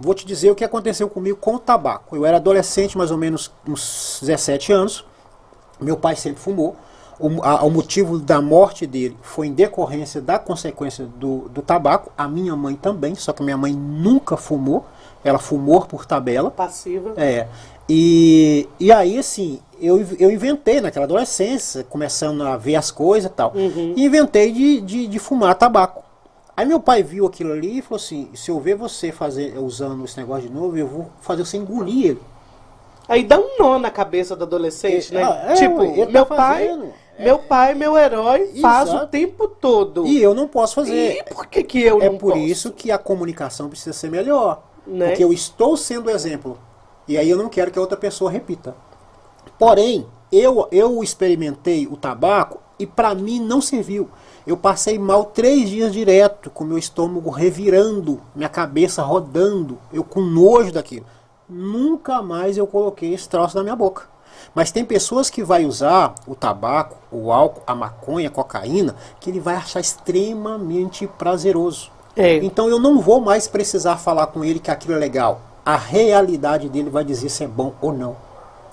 vou te dizer o que aconteceu comigo com o tabaco. Eu era adolescente, mais ou menos uns 17 anos. Meu pai sempre fumou. O motivo da morte dele foi em decorrência da consequência do tabaco. A minha mãe também, só que a minha mãe nunca fumou. Ela fumou por tabela. Passiva. E aí, assim, eu inventei naquela adolescência, começando a ver as coisas e tal. E inventei de fumar tabaco. Aí meu pai viu aquilo ali e falou assim, se eu ver você usando esse negócio de novo, eu vou fazer você engolir ele. Aí dá um nó na cabeça do adolescente, né? Tipo, meu pai, meu herói, faz o tempo todo. E eu não posso fazer. E por que eu não posso? É por isso que a comunicação precisa ser melhor. Né? Porque eu estou sendo exemplo. E aí eu não quero que a outra pessoa repita. Porém, eu experimentei o tabaco e para mim não serviu. Eu passei mal 3 dias direto, com meu estômago revirando, minha cabeça rodando, eu com nojo daquilo. Nunca mais eu coloquei esse troço na minha boca. Mas tem pessoas que vai usar o tabaco, o álcool, a maconha, a cocaína, que ele vai achar extremamente prazeroso. Então eu não vou mais precisar falar com ele que aquilo é legal. A realidade dele vai dizer se é bom ou não.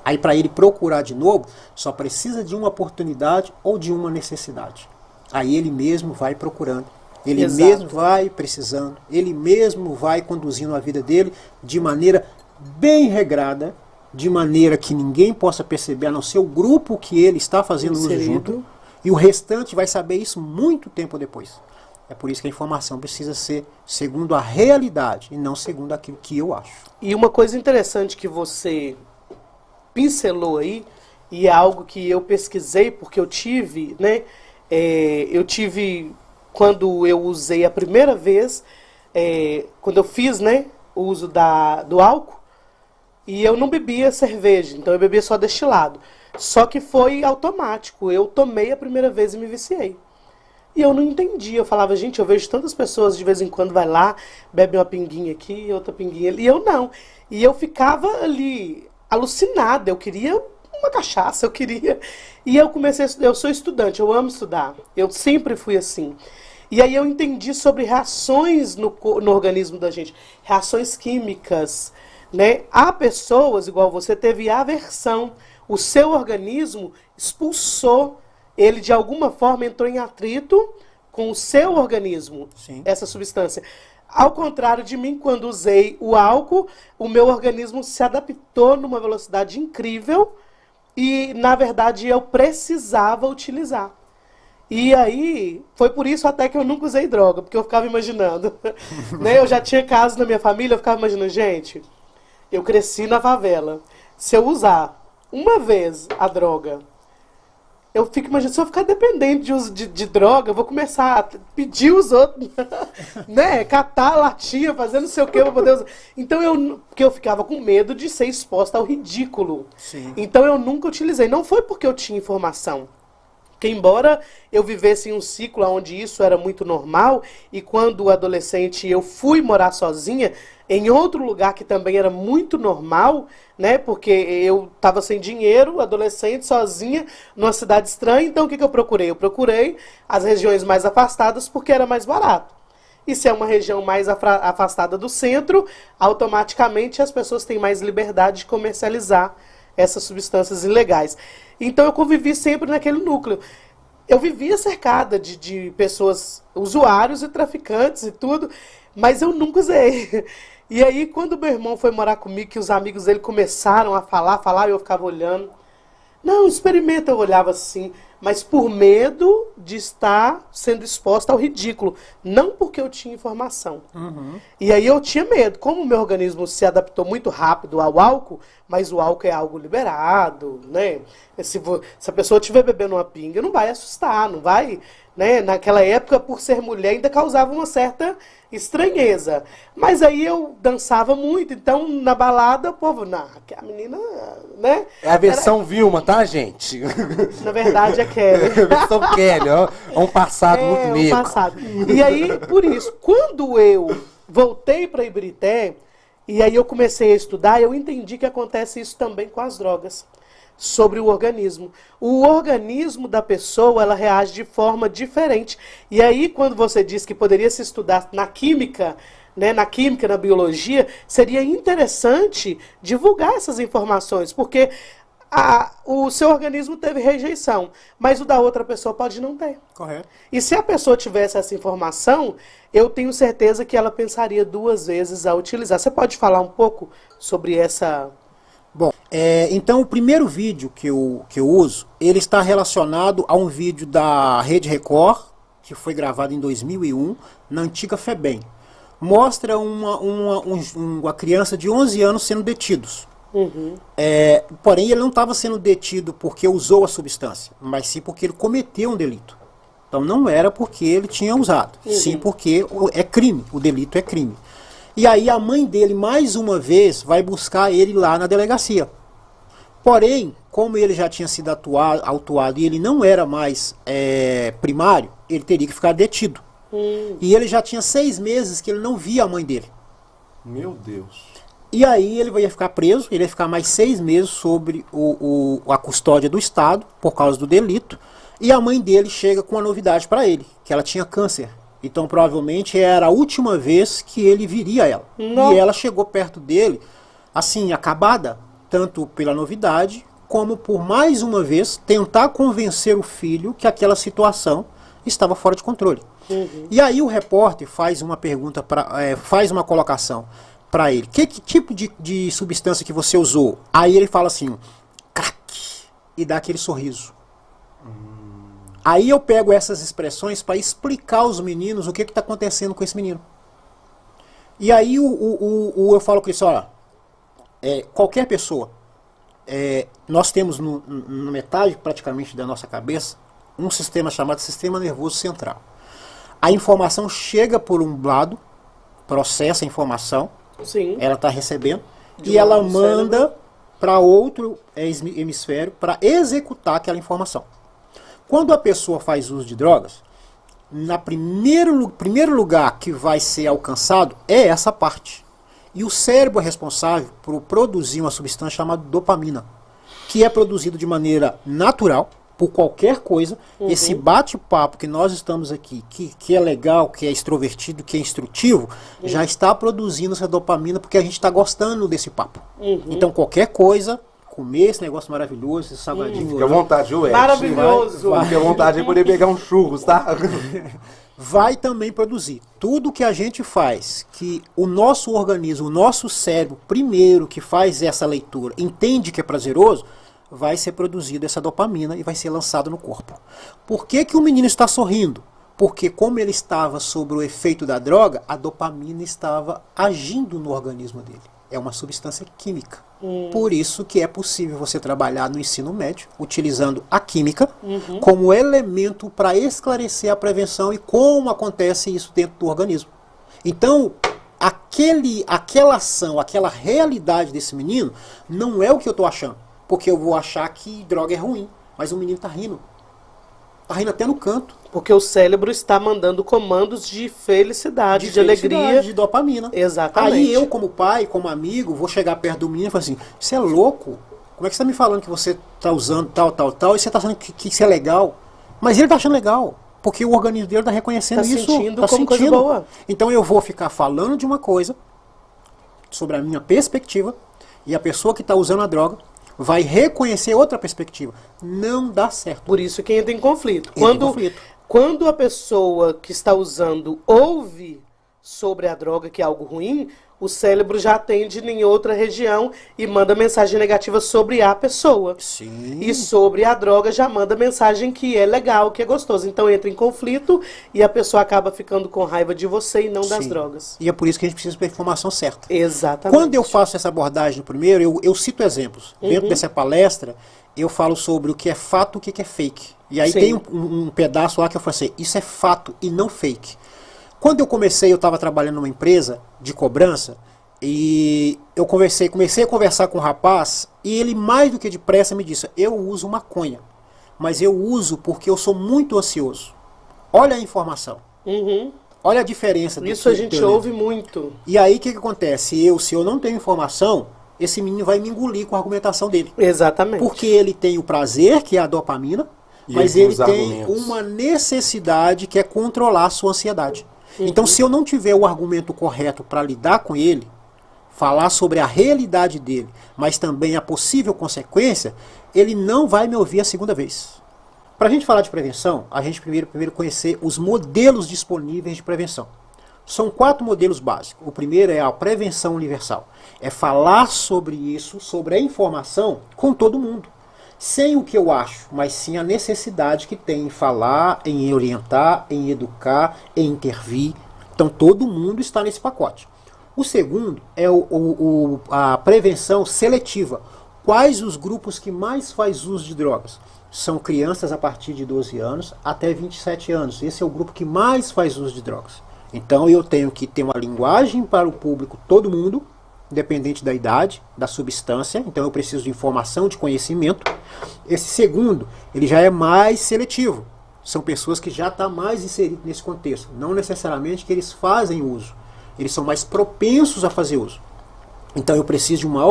Aí para ele procurar de novo, só precisa de uma oportunidade ou de uma necessidade. Aí ele mesmo vai procurando, ele mesmo vai precisando, ele mesmo vai conduzindo a vida dele de maneira bem regrada, de maneira que ninguém possa perceber, a não ser o grupo que ele está fazendo uso junto, e o restante vai saber isso muito tempo depois. É por isso que a informação precisa ser segundo a realidade e não segundo aquilo que eu acho. E uma coisa interessante que você pincelou aí, e é algo que eu pesquisei, porque eu tive, né? Quando eu usei a primeira vez, quando eu fiz, né, o uso do álcool, e eu não bebia cerveja, então eu bebia só destilado. Só que foi automático, eu tomei a primeira vez e me viciei. E eu não entendi, eu falava, gente, eu vejo tantas pessoas de vez em quando vai lá, bebe uma pinguinha aqui, outra pinguinha ali, e eu não. E eu ficava ali alucinada, eu queria uma cachaça, eu queria. E eu comecei a estudar, eu sou estudante, eu amo estudar, eu sempre fui assim. E aí eu entendi sobre reações no organismo da gente, reações químicas, né? Há pessoas, igual você, teve aversão, o seu organismo expulsou, ele de alguma forma entrou em atrito com o seu organismo, essa substância. Ao contrário de mim, quando usei o álcool, o meu organismo se adaptou numa velocidade incrível e, na verdade, eu precisava utilizar. E aí, foi por isso até que eu nunca usei droga, porque eu ficava imaginando. Né? Eu já tinha casos na minha família, eu ficava imaginando, gente, eu cresci na favela. Se eu usar uma vez a droga, eu fico imaginando, se eu ficar dependente de droga, eu vou começar a pedir os outros, né? Catar latinha, fazer não sei o que pra poder usar. Então, porque eu ficava com medo de ser exposta ao ridículo. Então, eu nunca utilizei. Não foi porque eu tinha informação. Que embora eu vivesse em um ciclo onde isso era muito normal, e quando adolescente eu fui morar sozinha, em outro lugar que também era muito normal, né? Porque eu estava sem dinheiro, adolescente, sozinha, numa cidade estranha, então o que eu procurei? Eu procurei as regiões mais afastadas porque era mais barato. E se é uma região mais afastada do centro, automaticamente as pessoas têm mais liberdade de comercializar essas substâncias ilegais. Então eu convivi sempre naquele núcleo. Eu vivia cercada de pessoas, usuários e traficantes e tudo, mas eu nunca usei. E aí quando meu irmão foi morar comigo, que os amigos dele começaram a falar, e eu ficava olhando. Não, experimenta, eu olhava assim, mas por medo de estar sendo exposta ao ridículo, não porque eu tinha informação. E aí eu tinha medo, como o meu organismo se adaptou muito rápido ao álcool, mas o álcool é algo liberado, né? Se a pessoa estiver bebendo uma pinga, não vai assustar, não vai, né? Naquela época, por ser mulher, ainda causava uma certa estranheza. Mas aí eu dançava muito, então na balada o povo, não, a menina, né? É a versão Vilma, tá, gente? Na verdade é Kelly. A versão Kelly, ó. É um passado muito negro. Passado. E aí, por isso, quando eu voltei para Ibirité, e aí eu comecei a estudar, eu entendi que acontece isso também com as drogas. Sobre o organismo. O organismo da pessoa, ela reage de forma diferente. E aí, quando você diz que poderia se estudar na química né, na química, na biologia, seria interessante divulgar essas informações, porque o seu organismo teve rejeição, mas o da outra pessoa pode não ter. Correto. E se a pessoa tivesse essa informação, eu tenho certeza que ela pensaria 2 vezes a utilizar. Você pode falar um pouco sobre essa... Bom, então o primeiro vídeo que eu uso, ele está relacionado a um vídeo da Rede Record, que foi gravado em 2001, na antiga FEBEM. Mostra uma criança de 11 anos sendo detidos. Uhum. Porém, ele não estava sendo detido porque usou a substância, mas sim porque ele cometeu um delito. Então não era porque ele tinha usado, sim porque é crime, o delito é crime. E aí a mãe dele, mais uma vez, vai buscar ele lá na delegacia. Porém, como ele já tinha sido autuado e ele não era mais primário, ele teria que ficar detido. E ele já tinha 6 meses que ele não via a mãe dele. Meu Deus. E aí ele ia ficar preso, ele ia ficar mais 6 meses sobre a custódia do Estado, por causa do delito. E a mãe dele chega com uma novidade para ele, que ela tinha câncer. Então provavelmente era a última vez que ele viria ela. Não. E ela chegou perto dele, assim, acabada, tanto pela novidade, como por mais uma vez tentar convencer o filho que aquela situação estava fora de controle. E aí o repórter faz uma pergunta, faz uma colocação para ele. Que tipo de substância que você usou? Aí ele fala assim, crack, e dá aquele sorriso. Aí eu pego essas expressões para explicar aos meninos o que está acontecendo com esse menino. E aí eu falo com isso, olha, qualquer pessoa, nós temos na metade praticamente da nossa cabeça um sistema chamado sistema nervoso central. A informação chega por um lado, processa a informação, Sim. ela está recebendo, e ela manda para outro hemisfério para executar aquela informação. Quando a pessoa faz uso de drogas, primeiro lugar que vai ser alcançado é essa parte. E o cérebro é responsável por produzir uma substância chamada dopamina, que é produzido de maneira natural, por qualquer coisa. Esse bate-papo que nós estamos aqui, que é legal, que é extrovertido, que é instrutivo, já está produzindo essa dopamina porque a gente está gostando desse papo. Então qualquer coisa, comer esse negócio maravilhoso, esse salgadinho... Fica à vontade, viu, Ed? Maravilhoso! Fica à vontade de poder pegar um churros, tá? Vai também produzir. Tudo que a gente faz, que o nosso organismo, o nosso cérebro, primeiro que faz essa leitura, entende que é prazeroso, vai ser produzida essa dopamina e vai ser lançado no corpo. Por que o menino está sorrindo? Porque como ele estava sob o efeito da droga, a dopamina estava agindo no organismo dele. É uma substância química. Por isso que é possível você trabalhar no ensino médio, utilizando a química como elemento para esclarecer a prevenção e como acontece isso dentro do organismo. Então, aquela ação, aquela realidade desse menino, não é o que eu estou achando. Porque eu vou achar que droga é ruim. Mas o menino está rindo. Está rindo até no canto. Porque o cérebro está mandando comandos de felicidade, de alegria. De dopamina. Exatamente. Aí eu, como pai, como amigo, vou chegar perto do menino e falar assim, você é louco? Como é que você está me falando que você está usando tal, e você está achando que isso é legal? Mas ele está achando legal. Porque o organismo dele está reconhecendo isso. Sentindo como coisa boa. Então eu vou ficar falando de uma coisa, sobre a minha perspectiva, e a pessoa que está usando a droga vai reconhecer outra perspectiva. Não dá certo. Por isso que entra em conflito. Conflito. Quando a pessoa que está usando ouve sobre a droga, que é algo ruim, o cérebro já atende em outra região e manda mensagem negativa sobre a pessoa. Sim. E sobre a droga já manda mensagem que é legal, que é gostoso. Então entra em conflito e a pessoa acaba ficando com raiva de você e não das drogas. E é por isso que a gente precisa ter a informação certa. Exatamente. Quando eu faço essa abordagem no primeiro, eu cito exemplos. Dentro dessa palestra, eu falo sobre o que é fato e o que é fake. E aí tem um pedaço lá que eu falo assim, isso é fato e não fake. Quando eu comecei, eu estava trabalhando numa empresa de cobrança e eu comecei a conversar com um rapaz e ele, mais do que depressa, me disse, eu uso maconha, mas eu uso porque eu sou muito ansioso. Olha a informação. Olha a diferença. Isso a gente ouve muito. E aí o que acontece? Se eu não tenho informação, esse menino vai me engolir com a argumentação dele. Exatamente. Porque ele tem o prazer, que é a dopamina, mas ele tem uma necessidade que é controlar a sua ansiedade. Então, se eu não tiver o argumento correto para lidar com ele, falar sobre a realidade dele, mas também a possível consequência, ele não vai me ouvir a segunda vez. Para a gente falar de prevenção, a gente primeiro conhecer os modelos disponíveis de prevenção. São 4 modelos básicos. O primeiro é a prevenção universal. É falar sobre isso, sobre a informação, com todo mundo. Sem o que eu acho, mas sim a necessidade que tem em falar, em orientar, em educar, em intervir. Então todo mundo está nesse pacote. O segundo é a prevenção seletiva. Quais os grupos que mais faz uso de drogas? São crianças a partir de 12 anos até 27 anos. Esse é o grupo que mais faz uso de drogas. Então eu tenho que ter uma linguagem para o público, todo mundo, independente da idade, da substância. Então eu preciso de informação, de conhecimento. Esse segundo, ele já é mais seletivo. São pessoas que já estão mais inseridas nesse contexto. Não necessariamente que eles fazem uso. Eles são mais propensos a fazer uso. Então eu preciso de uma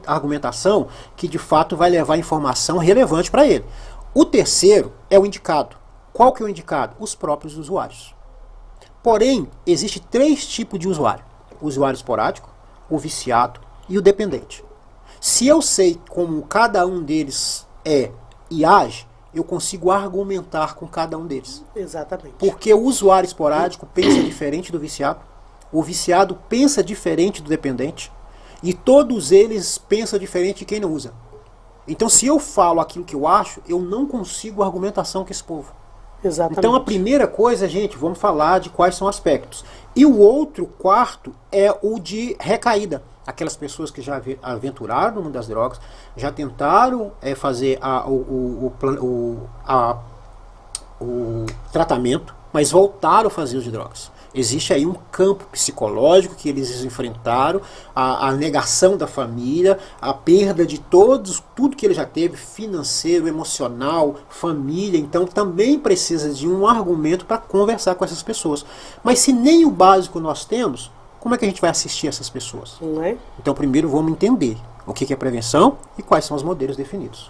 argumentação que de fato vai levar informação relevante para ele. O terceiro é o indicado. Qual que é o indicado? Os próprios usuários. Porém, existe 3 tipos de usuário. O usuário esporádico, o viciado e o dependente. Se eu sei como cada um deles é e age, eu consigo argumentar com cada um deles. Exatamente. Porque o usuário esporádico pensa diferente do viciado, o viciado pensa diferente do dependente, e todos eles pensam diferente de quem não usa. Então, se eu falo aquilo que eu acho, eu não consigo argumentação com esse povo. Exatamente. Então, a primeira coisa, gente, vamos falar de quais são os aspectos. E o outro, quarto, é o de recaída. Aquelas pessoas que já aventuraram no mundo das drogas, já tentaram fazer o tratamento, mas voltaram a fazer uso de drogas. Existe aí um campo psicológico que eles enfrentaram, a negação da família, a perda de tudo que ele já teve, financeiro, emocional, família. Então também precisa de um argumento para conversar com essas pessoas. Mas se nem o básico nós temos, como é que a gente vai assistir essas pessoas? Não é? Então primeiro vamos entender o que é prevenção e quais são os modelos definidos.